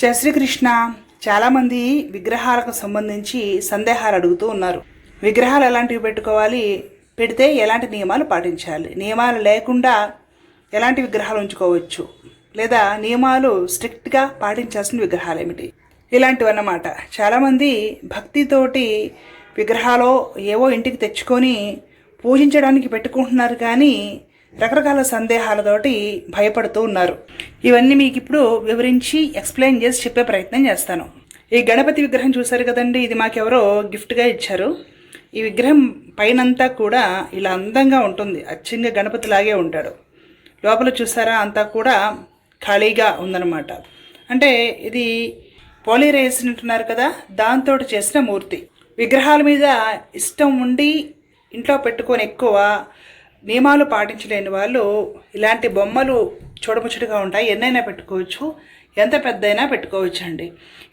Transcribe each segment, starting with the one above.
జై శ్రీకృష్ణ. చాలామంది విగ్రహాలకు సంబంధించి సందేహాలు అడుగుతూ ఉన్నారు. విగ్రహాలు ఎలాంటివి పెట్టుకోవాలి, పెడితే ఎలాంటి నియమాలు పాటించాలి, నియమాలు లేకుండా ఎలాంటి విగ్రహాలు ఉంచుకోవచ్చు, లేదా నియమాలు స్ట్రిక్ట్గా పాటించాల్సిన విగ్రహాలు ఏమిటి, ఇలాంటివన్నమాట. చాలామంది భక్తితోటి విగ్రహాలు ఏవో ఇంటికి తెచ్చుకొని పూజించడానికి పెట్టుకుంటున్నారు, కానీ రకరకాల సందేహాలతోటి భయపడుతూ ఉన్నారు. ఇవన్నీ మీకు ఇప్పుడు వివరించి ఎక్స్ప్లెయిన్ చేసి చెప్పే ప్రయత్నం చేస్తాను. ఈ గణపతి విగ్రహం చూసారు కదండి, ఇది మాకెవరో గిఫ్ట్గా ఇచ్చారు. ఈ విగ్రహం పైనంతా కూడా ఇలా అందంగా ఉంటుంది, అచ్చంగా గణపతిలాగే ఉంటాడు. లోపల చూసారా అంతా కూడా ఖాళీగా ఉందన్నమాట. అంటే ఇది పాలిరైజ్ అంటున్నారు కదా, దాంతో చేసిన మూర్తి. విగ్రహాల మీద ఇష్టం ఉండి ఇంట్లో పెట్టుకొని ఎక్కువ నియమాలు పాటించలేని వాళ్ళు ఇలాంటి బొమ్మలు చూడముచ్చటగా ఉంటాయి. ఎన్నైనా పెట్టుకోవచ్చు, ఎంత పెద్దయినా పెట్టుకోవచ్చు అండి.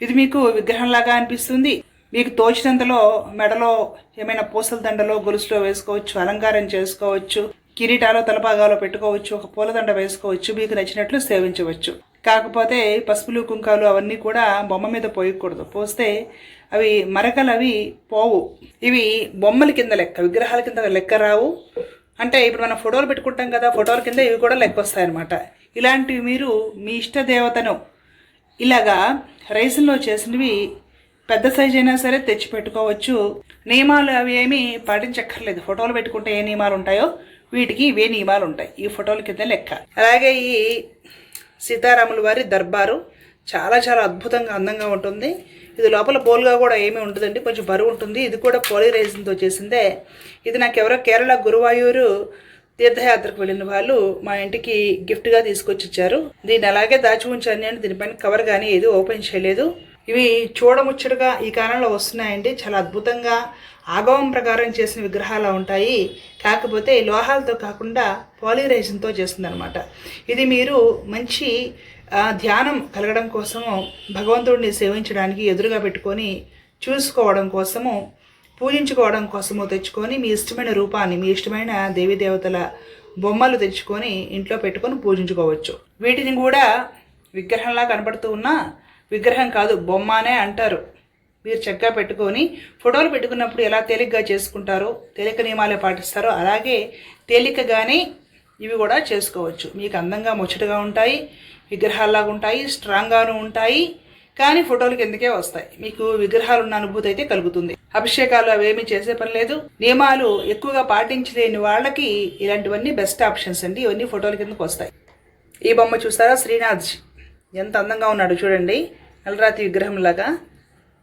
ఇది మీకు విగ్రహంలాగా అనిపిస్తుంది. మీకు తోచినంతలో మెడలో ఏమైనా పూసల దండలో గొలుసులో వేసుకోవచ్చు, అలంకారం చేసుకోవచ్చు, కిరీటాలో తలపాగాలో పెట్టుకోవచ్చు, ఒక పూలదండ వేసుకోవచ్చు, మీకు నచ్చినట్లు సేవించవచ్చు. కాకపోతే పసుపులు కుంకాలు అవన్నీ కూడా బొమ్మ మీద పోయకూడదు. పోస్తే అవి మరకలు అవి పోవు. ఇవి బొమ్మల కింద లెక్క, విగ్రహాల కింద లెక్క రావు. అంటే ఇప్పుడు మనం ఫోటోలు పెట్టుకుంటాం కదా, ఫోటోల కింద ఇవి కూడా లెక్క వస్తాయన్నమాట. ఇలాంటివి మీరు మీ ఇష్ట దేవతను ఇలాగా రైసుల్లో చేసినవి పెద్ద సైజ్ అయినా సరే తెచ్చి పెట్టుకోవచ్చు. నియమాలు అవి ఏమీ పాటించక్కర్లేదు. ఫోటోలు పెట్టుకుంటే ఏ నియమాలు ఉంటాయో వీటికి ఇవే నియమాలు ఉంటాయి. ఈ ఫోటోల కింద లెక్క. అలాగే ఈ సీతారాముల వారి దర్బారు చాలా చాలా అద్భుతంగా అందంగా ఉంటుంది. ఇది లోపల పోల్గా కూడా ఏమీ ఉండదండి, కొంచెం బరువు ఉంటుంది. ఇది కూడా పాలిరైజిన్తో చేసిందే. ఇది నాకు ఎవరో కేరళ గురువాయూరు తీర్థయాత్రకు వెళ్ళిన వాళ్ళు మా ఇంటికి గిఫ్ట్గా తీసుకొచ్చి ఇచ్చారు. దీన్ని అలాగే దాచి ఉంచాను నేను. దీనిపైన కవర్ కానీ ఏది ఓపెన్ చేయలేదు. ఇవి చూడముచ్చటగా ఈ కాలంలో వస్తున్నాయండి. చాలా అద్భుతంగా ఆగమం ప్రకారం చేసిన విగ్రహాలు ఉంటాయి. కాకపోతే లోహాలతో కాకుండా పాలిరైజిన్తో చేస్తుందన్నమాట. ఇది మీరు మంచి ధ్యానం కలగడం కోసము, భగవంతుడిని సేవించడానికి ఎదురుగా పెట్టుకొని చూసుకోవడం కోసము, పూజించుకోవడం కోసము తెచ్చుకొని మీ ఇష్టమైన రూపాన్ని, మీ ఇష్టమైన దేవీ దేవతల బొమ్మలు తెచ్చుకొని ఇంట్లో పెట్టుకొని పూజించుకోవచ్చు. వీటిని కూడా విగ్రహంలా కనబడుతూ ఉన్నా విగ్రహం కాదు, బొమ్మ అనే అంటారు. మీరు చక్కగా పెట్టుకొని ఫోటోలు పెట్టుకున్నప్పుడు ఎలా తేలికగా చేసుకుంటారో, తేలిక నియమాలే పాటిస్తారో అలాగే తేలికగానే ఇవి కూడా చేసుకోవచ్చు. మీకు అందంగా ముచ్చటగా ఉంటాయి, విగ్రహాల్లాగా ఉంటాయి, స్ట్రాంగ్గాను ఉంటాయి. కానీ ఫోటోలు కిందకే వస్తాయి. మీకు విగ్రహాలు ఉన్న అనుభూతి అయితే కలుగుతుంది. అభిషేకాలు అవేమీ చేసే పని లేదు. నియమాలు ఎక్కువగా పాటించలేని వాళ్ళకి ఇలాంటివన్నీ బెస్ట్ ఆప్షన్స్ అండి. ఇవన్నీ ఫోటోల కిందకు వస్తాయి. ఈ బొమ్మ చూస్తారా, శ్రీనాథ్జీ ఎంత అందంగా ఉన్నాడు చూడండి, నల్లరాతి విగ్రహం లాగా.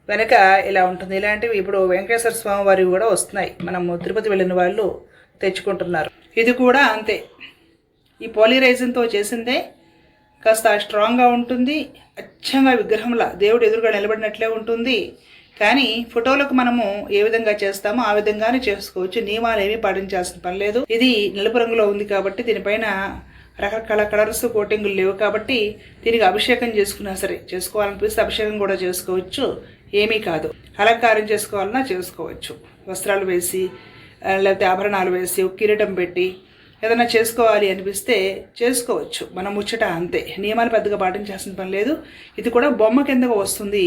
వెనక ఇలా ఉంటుంది. ఇలాంటివి ఇప్పుడు వెంకటేశ్వర స్వామి వారివి కూడా వస్తున్నాయి. మనము తిరుపతి వెళ్ళిన వాళ్ళు తెచ్చుకుంటున్నారు. ఇది కూడా అంతే, ఈ పాలిరైజిన్తో చేసిందే. కాస్త స్ట్రాంగ్గా ఉంటుంది, అచ్చంగా విగ్రహంలా దేవుడు ఎదురుగా నిలబడినట్లే ఉంటుంది. కానీ ఫోటోలకు మనము ఏ విధంగా చేస్తామో ఆ విధంగానే చేసుకోవచ్చు. నియమాలు ఏమీ పాటించాల్సిన పని లేదు. ఇది నలుపు రంగులో ఉంది కాబట్టి దీనిపైన రకరకాల కలర్స్ కోటింగులు లేవు కాబట్టి దీనికి అభిషేకం చేసుకున్నా సరే, చేసుకోవాలనిపిస్తే అభిషేకం కూడా చేసుకోవచ్చు, ఏమీ కాదు. అలంకారం చేసుకోవాలన్నా చేసుకోవచ్చు. వస్త్రాలు వేసి లేకపోతే ఆభరణాలు వేసి కిరీటం పెట్టి ఏదైనా చేసుకోవాలి అనిపిస్తే చేసుకోవచ్చు. మనం ముచ్చట అంతే. నియమాలు పెద్దగా పాటించాల్సిన పని లేదు. ఇది కూడా బొమ్మ కిందకు వస్తుంది,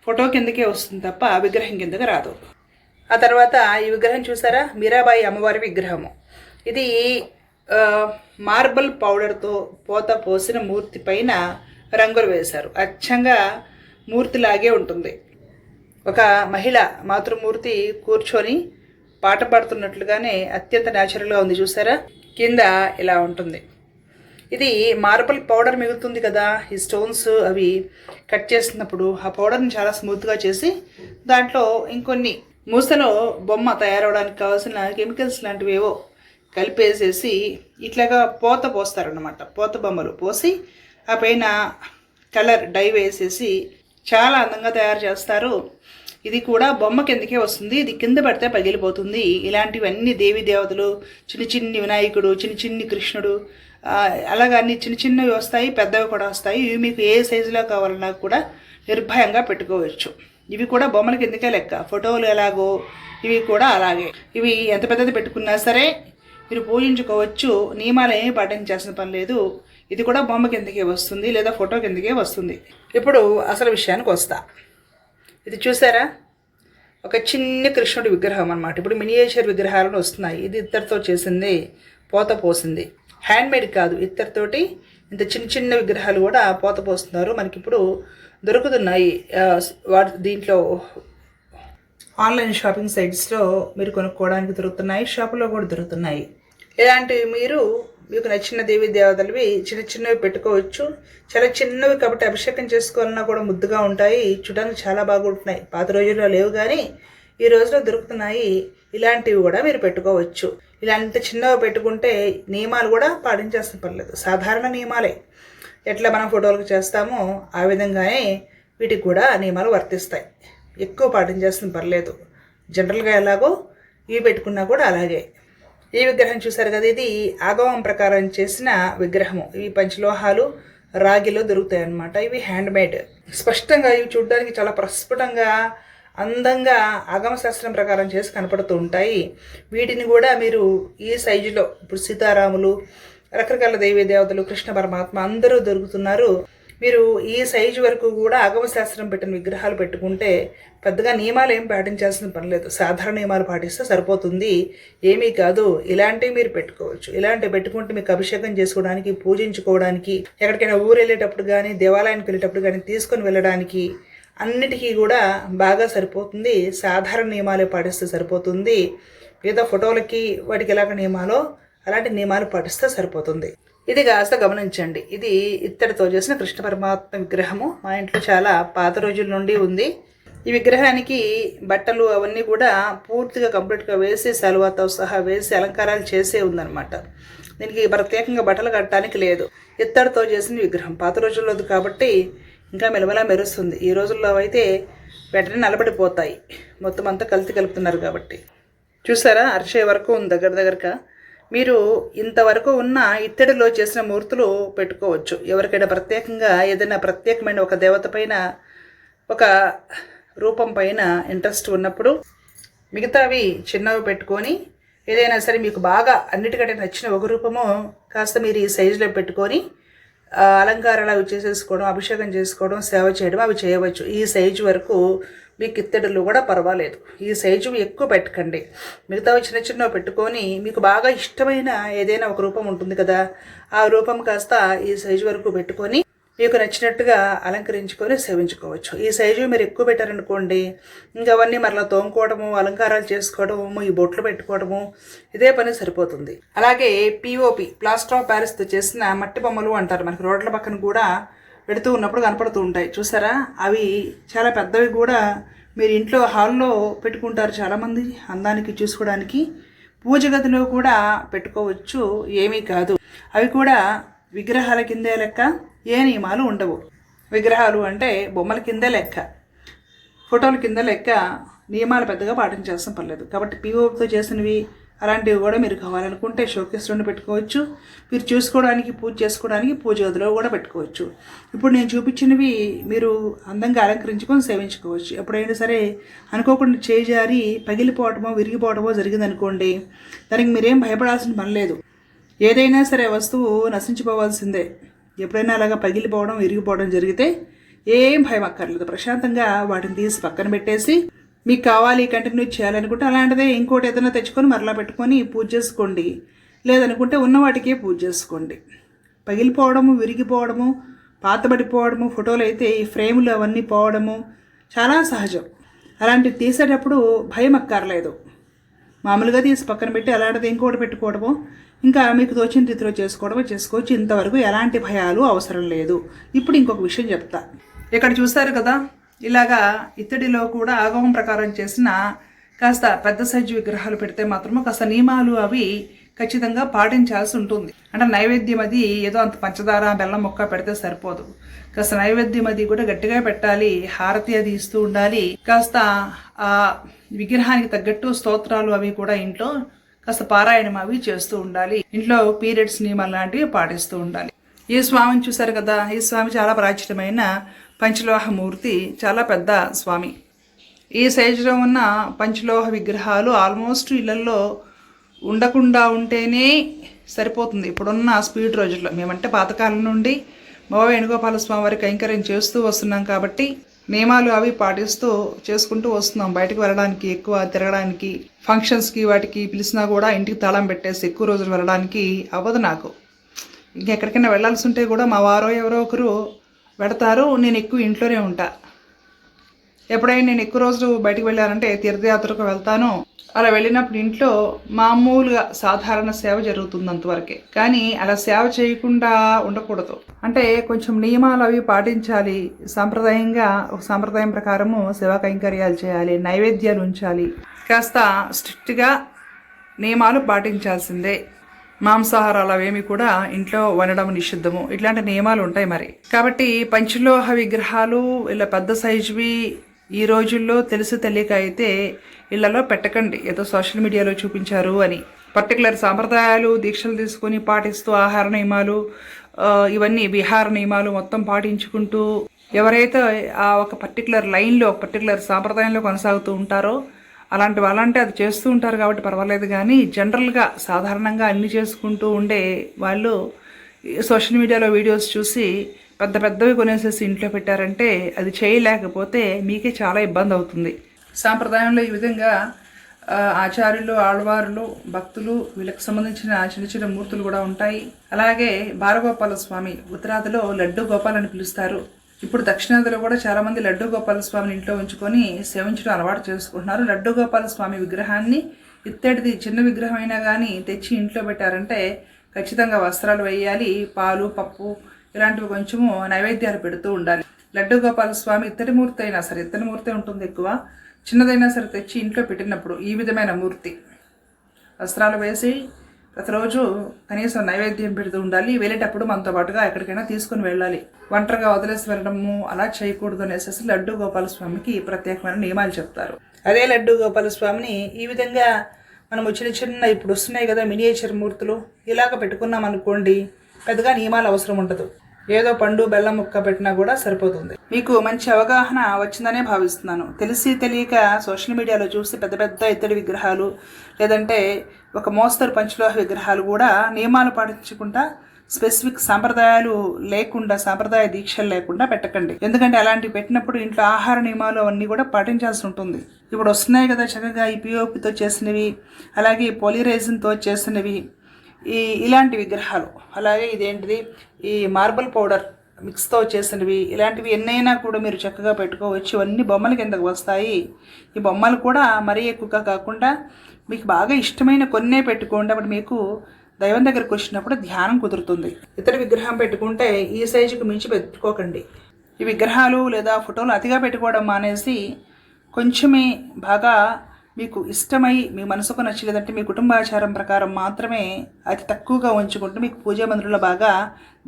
ఫోటో కిందకే వస్తుంది తప్ప విగ్రహం కిందకి రాదు. ఆ తర్వాత ఈ విగ్రహం చూసారా, మీరాబాయి అమ్మవారి విగ్రహము. ఇది మార్బల్ పౌడర్తో పోత పోసిన మూర్తి పైన రంగులు వేశారు. అచ్చంగా మూర్తిలాగే ఉంటుంది. ఒక మహిళ మాతృమూర్తి కూర్చొని పాట పాడుతున్నట్లుగానే అత్యంత న్యాచురల్గా ఉంది. చూసారా, కింద ఇలా ఉంటుంది. ఇది మార్బల్ పౌడర్ మిగులుతుంది కదా, ఈ స్టోన్స్ అవి కట్ చేసినప్పుడు ఆ పౌడర్ని చాలా స్మూత్గా చేసి దాంట్లో ఇంకొన్ని మూసలో బొమ్మ తయారవడానికి కావాల్సిన కెమికల్స్ లాంటివి ఏవో కలిపేసేసి ఇట్లాగా పోత పోస్తారన్నమాట. పోత బొమ్మలు పోసి ఆ పైన కలర్ డై వేసేసి చాలా అందంగా తయారు చేస్తారు. ఇది కూడా బొమ్మ కిందకే వస్తుంది. ఇది కింద పడితే పగిలిపోతుంది. ఇలాంటివన్నీ దేవీ దేవతలు, చిన్న చిన్ని వినాయకుడు, చిన్న చిన్ని కృష్ణుడు, అలాగా అన్ని చిన్న చిన్నవి వస్తాయి, పెద్దవి కూడా వస్తాయి. ఇవి మీకు ఏ సైజులో కావాలన్నా కూడా నిర్భయంగా పెట్టుకోవచ్చు. ఇవి కూడా బొమ్మల కిందకే లెక్క. ఫోటోలు ఎలాగో ఇవి కూడా అలాగే. ఇవి ఎంత పెద్దది పెట్టుకున్నా సరే మీరు పూజించుకోవచ్చు. నియమాలు ఏమీ పాటించాల్సిన పని లేదు. ఇది కూడా బొమ్మ కిందకే వస్తుంది లేదా ఫోటో కిందకే వస్తుంది. ఇప్పుడు అసలు విషయానికి వస్తా. ఇది చూసారా, ఒక చిన్న కృష్ణుడి విగ్రహం అన్నమాట. ఇప్పుడు మినియేచర్ విగ్రహాలను వస్తున్నాయి. ఇది ఇత్తడితో చేసింది, పోత పోసింది, హ్యాండ్మేడ్ కాదు, ఇత్తడితోటి ఇంత చిన్న చిన్న విగ్రహాలు కూడా పోత పోస్తున్నారు. మనకి ఇప్పుడు దొరుకుతున్నాయి. దీంట్లో ఆన్లైన్ షాపింగ్ సైట్స్లో మీరు కొనుక్కోవడానికి దొరుకుతున్నాయి, షాపులో కూడా దొరుకుతున్నాయి. ఇలాంటివి మీకు నచ్చిన దేవీ దేవతలవి చిన్న చిన్నవి పెట్టుకోవచ్చు. చాలా చిన్నవి కాబట్టి అభిషేకం చేసుకోవాలన్నా కూడా ముద్దుగా ఉంటాయి, చూడడానికి చాలా బాగుంటున్నాయి. పాత రోజుల్లో లేవు కానీ ఈ రోజులో దొరుకుతున్నాయి. ఇలాంటివి కూడా మీరు పెట్టుకోవచ్చు. ఇలాంటి చిన్నవి పెట్టుకుంటే నియమాలు కూడా పాటించాల్సిన పర్లేదు, సాధారణ నియమాలే. ఎట్లా మనం ఫోటోలకు చేస్తామో ఆ విధంగానే వీటికి కూడా నియమాలు వర్తిస్తాయి. ఎక్కువ పాటించాల్సిన పర్లేదు. జనరల్గా ఎలాగో ఇవి పెట్టుకున్నా కూడా అలాగే. ఈ విగ్రహం చూసారు కదా, ఇది ఆగమం ప్రకారం చేసిన విగ్రహము. ఇవి పంచలోహాలు రాగిలో దొరుకుతాయి అన్నమాట. ఇవి హ్యాండ్మేడ్. స్పష్టంగా ఇవి చూడడానికి చాలా ప్రస్ఫుటంగా అందంగా ఆగమ శాస్త్రం ప్రకారం చేసి కనపడుతూ ఉంటాయి. వీటిని కూడా మీరు ఈ సైజులో, ఇప్పుడు సీతారాములు, రకరకాల దేవీ దేవతలు, కృష్ణ పరమాత్మ అందరూ దొరుకుతున్నారు. మీరు ఈ సైజు వరకు కూడా ఆగమశాస్త్రం పెట్టిన విగ్రహాలు పెట్టుకుంటే పెద్దగా నియమాలు ఏం పాటించాల్సిన పని లేదు, సాధారణ నియమాలు పాటిస్తే సరిపోతుంది. ఏమీ కాదు, ఇలాంటివి మీరు పెట్టుకోవచ్చు. ఇలాంటివి పెట్టుకుంటే మీకు అభిషేకం చేసుకోవడానికి, పూజించుకోవడానికి, ఎక్కడికైనా ఊరు వెళ్ళేటప్పుడు కానీ, దేవాలయానికి వెళ్ళేటప్పుడు కానీ తీసుకొని వెళ్ళడానికి అన్నిటికీ కూడా బాగా సరిపోతుంది. సాధారణ నియమాలే పాటిస్తే సరిపోతుంది. ఏదో ఫోటోలకి వాటికి ఎలాంటి నియమాలో అలాంటి నియమాలు పాటిస్తే సరిపోతుంది. ఇది కాస్త గమనించండి. ఇది ఇత్తడితో చేసిన కృష్ణ పరమాత్మ విగ్రహము. మా ఇంట్లో చాలా పాత రోజుల నుండి ఉంది. ఈ విగ్రహానికి బట్టలు అవన్నీ కూడా పూర్తిగా కంప్లీట్గా వేసి, శాలువాతో సహా వేసి అలంకారాలు చేసే ఉందన్నమాట. దీనికి ప్రత్యేకంగా బట్టలు కట్టడానికి లేదు. ఇత్తడితో చేసిన విగ్రహం పాత రోజుల్లోది కాబట్టి ఇంకా మెలమెలా మెరుస్తుంది. ఈ రోజుల్లో అయితే వెంటనే నలబడిపోతాయి, మొత్తం అంతా కలుపుతున్నారు కాబట్టి. చూసారా, అరిచే వరకు ఉంది దగ్గరగా. మీరు ఇంతవరకు ఉన్న ఇత్తడిలో చేసిన మూర్తులు పెట్టుకోవచ్చు. ఎవరికైనా ప్రత్యేకంగా ఏదైనా ప్రత్యేకమైన ఒక దేవత పైన, ఒక రూపం పైన ఇంట్రెస్ట్ ఉన్నప్పుడు మిగతావి చిన్నవి పెట్టుకొని, ఏదైనా సరే మీకు బాగా అన్నిటికంటే నచ్చిన ఒక రూపము కాస్త మీరు ఈ సైజులో పెట్టుకొని అలంకారాలు అవి చేసేసుకోవడం, అభిషేకం చేసుకోవడం, సేవ చేయడం అవి చేయవచ్చు. ఈ సైజు వరకు మీకు ఇత్తడిలో కూడా పర్వాలేదు. ఈ సైజు ఎక్కువ పెట్టకండి. మిగతావి చిన్న చిన్నవి పెట్టుకొని మీకు బాగా ఇష్టమైన ఏదైనా ఒక రూపం ఉంటుంది కదా, ఆ రూపం కాస్త ఈ సైజు వరకు పెట్టుకొని మీకు నచ్చినట్టుగా అలంకరించుకొని సేవించుకోవచ్చు. ఈ సైజు మీరు ఎక్కువ పెట్టారనుకోండి, ఇంకా అవన్నీ మరలా తోముకోవడము, అలంకారాలు చేసుకోవడము, ఈ బొట్లు పెట్టుకోవడము, ఇదే పని సరిపోతుంది. అలాగే పిఓపి, ప్లాస్టర్ ఆఫ్ ప్యారిస్తో చేసిన మట్టి బొమ్మలు అంటారు. మనకి రోడ్ల పక్కన కూడా పెడుతూ ఉన్నప్పుడు కనపడుతూ ఉంటాయి. చూసారా, అవి చాలా పెద్దవి కూడా మీరు ఇంట్లో హాల్లో పెట్టుకుంటారు చాలామంది అందానికి చూసుకోవడానికి. పూజ గదిలో కూడా పెట్టుకోవచ్చు, ఏమీ కాదు. అవి కూడా విగ్రహాల కిందే లెక్క, ఏ నియమాలు ఉండవు. విగ్రహాలు అంటే బొమ్మల కిందే లెక్క, ఫోటోల కింద లెక్క, నియమాలు పెద్దగా పాటించాల్సిన పర్లేదు. కాబట్టి పిఓపితో చేసినవి అలాంటివి కూడా మీరు కావాలనుకుంటే షోకేస్లోనే పెట్టుకోవచ్చు. మీరు చూసుకోవడానికి, పూజ చేసుకోవడానికి పూజ గదిలో కూడా పెట్టుకోవచ్చు. ఇప్పుడు నేను చూపించినవి మీరు అందంగా అలంకరించుకొని సేవించుకోవచ్చు. ఎప్పుడైనా సరే అనుకోకుండా చేజారి పగిలిపోవటమో విరిగిపోవటమో జరిగిందనుకోండి, దానికి మీరేం భయపడాల్సిన పని లేదు. ఏదైనా సరే వస్తువు నశించిపోవాల్సిందే. ఎప్పుడైనా అలాగా పగిలిపోవడం, విరిగిపోవడం జరిగితే ఏం భయం అక్కర్లేదు. ప్రశాంతంగా వాటిని తీసి పక్కన పెట్టేసి, మీకు కావాలి కంటిన్యూ చేయాలనుకుంటే అలాంటిదే ఇంకోటి ఏదైనా తెచ్చుకొని మరలా పెట్టుకొని పూజ చేసుకోండి. లేదనుకుంటే ఉన్న వాటికే పూజ చేసుకోండి. పగిలిపోవడము, విరిగిపోవడము, పాతబడిపోవడము, ఫోటోలు అయితే ఈ ఫ్రేములు అవన్నీ పోవడము చాలా సహజం. అలాంటివి తీసేటప్పుడు భయం అక్కర్లేదు. మామూలుగా తీసి పక్కన పెట్టి అలాంటిది ఇంకోటి పెట్టుకోవడము, ఇంకా మీకు తోచిన రీతిలో చేసుకోవచ్చు. ఇంతవరకు ఎలాంటి భయాలు అవసరం లేదు. ఇప్పుడు ఇంకొక విషయం చెప్తా. ఇక్కడ చూస్తారు కదా, ఇలాగా ఇత్తడిలో కూడా ఆగమం ప్రకారం చేసిన కాస్త పెద్ద సైజు విగ్రహాలు పెడితే మాత్రమే కాస్త నియమాలు అవి ఖచ్చితంగా పాటించాల్సి ఉంటుంది. అంటే నైవేద్యం అది ఏదో అంత పంచదార బెల్లం మొక్క పెడితే సరిపోదు. కాస్త నైవేద్యం అది కూడా గట్టిగా పెట్టాలి, హారతి అది ఇస్తూ ఉండాలి. కాస్త ఆ విగ్రహానికి తగ్గట్టు స్తోత్రాలు అవి కూడా ఇంట్లో కాస్త పారాయణం అవి చేస్తూ ఉండాలి. ఇంట్లో పీరియడ్స్ నియమాలు లాంటివి పాటిస్తూ ఉండాలి. ఈ స్వామిని చూశారు కదా, ఈ స్వామి చాలా ప్రాచీనమైన పంచలోహ మూర్తి, చాలా పెద్ద స్వామి. ఈ సైజులో ఉన్న పంచలోహ విగ్రహాలు ఆల్మోస్ట్ ఇళ్లలో ఉండకుండా ఉంటేనే సరిపోతుంది ఇప్పుడున్న స్పీడ్ రోజుల్లో. మేమంటే పాతకాలం నుండి మవ వేణుగోపాల స్వామి వారి కైంకర్యం చేస్తూ వస్తున్నాం కాబట్టి నియమాలు అవి పాటిస్తూ చేసుకుంటూ వస్తున్నాం. బయటకు వెళ్ళడానికి, ఎక్కువ తిరగడానికి, ఫంక్షన్స్కి వాటికి పిలిచినా కూడా ఇంటికి తాళం పెట్టేసి ఎక్కువ రోజులు వెళ్ళడానికి అవ్వదు నాకు. ఇంకెక్కడికైనా వెళ్ళాల్సి ఉంటే కూడా మా వారో ఎవరో ఒకరు పెడతారు, నేను ఎక్కువ ఇంట్లోనే ఉంటా. ఎప్పుడైనా నేను ఎక్కువ రోజులు బయటకు వెళ్ళానంటే తీర్థయాత్రకు వెళ్తాను. అలా వెళ్ళినప్పుడు ఇంట్లో మామూలుగా సాధారణ సేవ జరుగుతుంది అంతవరకే, కానీ అలా సేవ చేయకుండా ఉండకూడదు. అంటే కొంచెం నియమాలు అవి పాటించాలి. సాంప్రదాయంగా ఒక సాంప్రదాయం ప్రకారము సేవా కైంకర్యాలు చేయాలి, నైవేద్యాలు ఉంచాలి. కాస్త స్ట్రిక్ట్గా నియమాలు పాటించాల్సిందే. మాంసాహారాలు అవేమి కూడా ఇంట్లో వండడం నిషిద్ధము, ఇట్లాంటి నియమాలు ఉంటాయి మరి. కాబట్టి పంచలోహ విగ్రహాలు ఇలా పెద్ద సైజువి ఈ రోజుల్లో తెలిసి తెలియక అయితే ఇళ్లలో పెట్టకండి. ఏదో సోషల్ మీడియాలో చూపించారు అని. పర్టికులర్ సాంప్రదాయాలు దీక్షలు తీసుకొని పాటిస్తూ ఆహార నియమాలు ఇవన్నీ విహార నియమాలు మొత్తం పాటించుకుంటూ ఎవరైతే ఆ ఒక పర్టికులర్ లైన్లో ఒక పర్టికులర్ సాంప్రదాయంలో కొనసాగుతూ ఉంటారో అలాంటి వాళ్ళంటే అది చేస్తూ ఉంటారు కాబట్టి పర్వాలేదు. కానీ జనరల్గా సాధారణంగా అన్ని చేసుకుంటూ ఉండే వాళ్ళు సోషల్ మీడియాలో వీడియోస్ చూసి పెద్ద పెద్దవి కొనేసేసి ఇంట్లో పెట్టారంటే అది చేయలేకపోతే మీకే చాలా ఇబ్బంది అవుతుంది. సాంప్రదాయంలో ఈ విధంగా ఆచార్యులు, ఆళ్వారులు, భక్తులు వీళ్ళకి సంబంధించిన చిన్న చిన్న మూర్తులు కూడా ఉంటాయి. అలాగే బాలగోపాల స్వామి ఉత్తరాదిలో లడ్డు గోపాల్ అని పిలుస్తారు. ఇప్పుడు దక్షిణాదిలో కూడా చాలామంది లడ్డు గోపాల స్వామిని ఇంట్లో ఉంచుకొని సేవించడం అలవాటు చేసుకుంటున్నారు. లడ్డు గోపాల స్వామి విగ్రహాన్ని ఇత్తడిది చిన్న విగ్రహం అయినా కానీ తెచ్చి ఇంట్లో పెట్టారంటే ఖచ్చితంగా వస్త్రాలు వేయాలి, పాలు, పప్పు ఇలాంటివి కొంచెము నైవేద్యాలు పెడుతూ ఉండాలి. లడ్డు గోపాల స్వామి ఇత్తడి మూర్తి అయినా సరే, ఇత్తడి మూర్తి ఉంటుంది ఎక్కువ, చిన్నదైనా సరే తెచ్చి ఇంట్లో పెట్టినప్పుడు ఈ విధమైన మూర్తి వస్త్రాలు వేసి ప్రతిరోజు కనీసం నైవేద్యం పెడుతూ ఉండాలి. వెళ్ళేటప్పుడు మనతో పాటుగా ఎక్కడికైనా తీసుకుని వెళ్ళాలి. ఒంటరిగా వదిలేసి వెళ్ళడము అలా చేయకూడదు అనేసి లడ్డు గోపాల స్వామికి ప్రత్యేకమైన నియమాలు చెప్తారు. అదే లడ్డు గోపాల స్వామిని ఈ విధంగా మనము చిన్న చిన్న ఇప్పుడు వస్తున్నాయి కదా మినియేచర్ మూర్తులు, ఇలాగ పెట్టుకున్నాం అనుకోండి, పెద్దగా నియమాలు అవసరం ఉండదు. ఏదో పండు బెల్లం ముక్క పెట్టినా కూడా సరిపోతుంది. మీకు మంచి అవగాహన వచ్చిందనే భావిస్తున్నాను. తెలిసి తెలియక సోషల్ మీడియాలో చూసి పెద్ద పెద్ద ఇత్తడి విగ్రహాలు లేదంటే ఒక మోస్తరు పంచలోహ విగ్రహాలు కూడా నియమాలు పాటించకుండా స్పెసిఫిక్ సాంప్రదాయాలు లేకుండా, సాంప్రదాయ దీక్షలు లేకుండా పెట్టకండి. ఎందుకంటే అలాంటివి పెట్టినప్పుడు ఇంట్లో ఆహార నియమాలు అవన్నీ కూడా పాటించాల్సి ఉంటుంది. ఇప్పుడు వస్తున్నాయి కదా చక్కగా ఈ పిఓపితో చేసినవి, అలాగే పోలిరైజిన్తో చేసినవి, ఇలాంటి విగ్రహాలు. అలాగే ఇదేంటిది ఈ మార్బల్ పౌడర్ మిక్స్తో చేసినవి, ఇలాంటివి ఎన్నైనా కూడా మీరు చక్కగా పెట్టుకోవచ్చు. ఇవన్నీ బొమ్మల కిందకు వస్తాయి. ఈ బొమ్మలు కూడా మరీ ఎక్కువగా కాకుండా మీకు బాగా ఇష్టమైన కొన్నే పెట్టుకోండి. అప్పుడు మీకు దైవం దగ్గరకు వచ్చినప్పుడు ధ్యానం కుదురుతుంది. ఇతర విగ్రహం పెట్టుకుంటే ఈ సైజుకు మించి పెట్టుకోకండి. ఈ విగ్రహాలు లేదా ఫోటోలు అతిగా పెట్టుకోవడం మానేసి కొంచెమే బాగా మీకు ఇష్టమై మీ మనసుకు నచ్చలేదంటే మీ కుటుంబాచారం ప్రకారం మాత్రమే అతి తక్కువగా ఉంచుకుంటూ మీకు పూజా మందిరంలో బాగా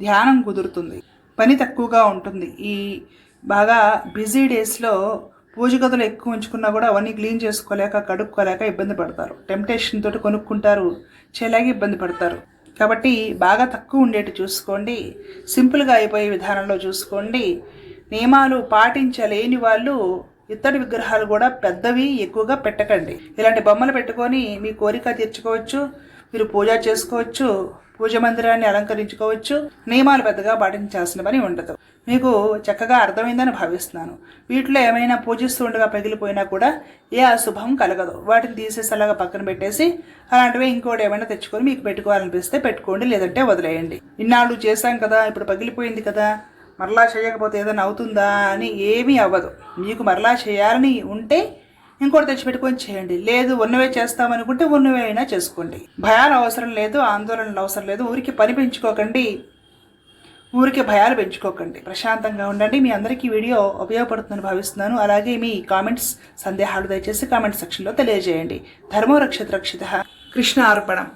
ధ్యానం కుదురుతుంది. పని తక్కువగా ఉంటుంది. ఈ బాగా బిజీ డేస్లో పూజ గదులు ఎక్కువ ఉంచుకున్నా కూడా అవన్నీ క్లీన్ చేసుకోలేక కడుక్కోలేక ఇబ్బంది పడతారు. టెంప్టేషన్ తోటి కొనుక్కుంటారు, చేయలేక ఇబ్బంది పడతారు. కాబట్టి బాగా తక్కువ ఉండేటి చూసుకోండి. సింపుల్గా అయిపోయే విధానంలో చూసుకోండి. నియమాలు పాటించలేని వాళ్ళు ఇత్తడి విగ్రహాలు కూడా పెద్దవి ఎక్కువగా పెట్టకండి. ఇలాంటి బొమ్మలు పెట్టుకొని మీ కోరిక తీర్చుకోవచ్చు, మీరు పూజ చేసుకోవచ్చు, పూజ మందిరాన్ని అలంకరించుకోవచ్చు. నియమాలు పెద్దగా పాటించాల్సిన పని ఉండదు. మీకు చక్కగా అర్థమైందని భావిస్తున్నాను. వీటిలో ఏమైనా పూజిస్తూ ఉండగా పగిలిపోయినా కూడా ఏ అశుభం కలగదు. వాటిని తీసేసి అలాగా పక్కన పెట్టేసి అలాంటివి ఇంకోటి ఏమైనా తెచ్చుకొని మీకు పెట్టుకోవాలనిపిస్తే పెట్టుకోండి, లేదంటే వదిలేయండి. ఇన్నాళ్ళు చేశాం కదా, ఇప్పుడు పగిలిపోయింది కదా, మరలా చేయకపోతే ఏదైనా అవుతుందా అని ఏమీ అవ్వదు. మీకు మరలా చేయాలని ఉంటే ఇంకోటి తెచ్చిపెట్టుకొని చేయండి. లేదు ఉన్నవే చేస్తామనుకుంటే ఉన్నవే అయినా చేసుకోండి. భయాలు అవసరం లేదు, ఆందోళనలు అవసరం లేదు. ఊరికి పని పెంచుకోకండి, ఊరికి భయాలు పెంచుకోకండి. ప్రశాంతంగా ఉండండి. మీ అందరికీ వీడియో ఉపయోగపడుతుందని భావిస్తున్నాను. అలాగే మీ కామెంట్స్, సందేహాలు దయచేసి కామెంట్ సెక్షన్లో తెలియజేయండి. ధర్మో రక్షిత రక్షిత. కృష్ణ అర్పణం.